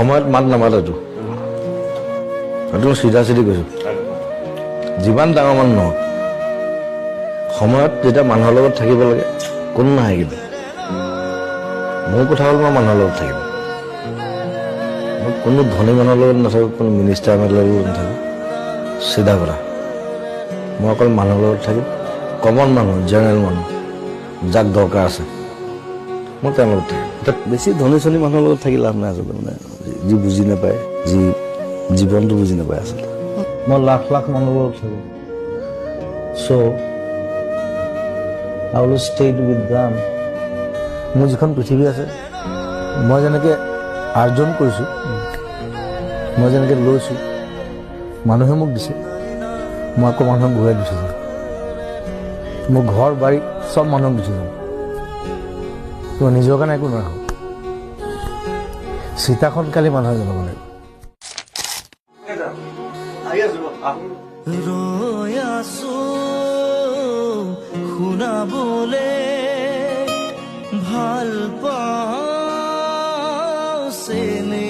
সময়ত মাত নামাতেতো এইটো চিধা চিধি কৈছোঁ যিমান ডাঙৰ মানুহ নহওক সময়ত যেতিয়া মানুহৰ লগত থাকিব লাগে কোনো নাহে কিন্তু মোৰ কথা হ'ল মই মানুহৰ লগত থাকিম মই কোনো ধনী মানুহৰ লগত নাথাকোঁ কোনো মিনিষ্টাৰ লগত নাথাকোঁ চিধা কথা মই অকল মানুহৰ লগত থাকিম কমন মানুহ জেনেৰেল মানুহ যাক দৰকাৰ আছে মই তেওঁৰ লগত থাকিম এতিয়া বেছি ধনী চনী মানুহৰ লগত থাকি লাভ নাই আচলতে মানে যি বুজি নাপায় যি জীৱনটো বুজি নাপায় আচলতে মই লাখ লাখ মানুহৰ লগত থাকোঁ চ' I will stay with them মোৰ যিখন পৃথিৱী আছে মই যেনেকৈ আৰ্জন কৰিছোঁ মই যেনেকৈ লৈছোঁ মানুহে মোক দিছে মই আকৌ মানুহক ঘূৰাই দিছোঁ মোৰ ঘৰ বাৰী চব মানুহক দিছোঁ মই নিজৰ কাৰণে একো নাৰাখোঁ চিতাখন কালি মানুহে জনাব লাগিব ৰৈ আছো শুনাবলে ভাল পাওঁ চেনে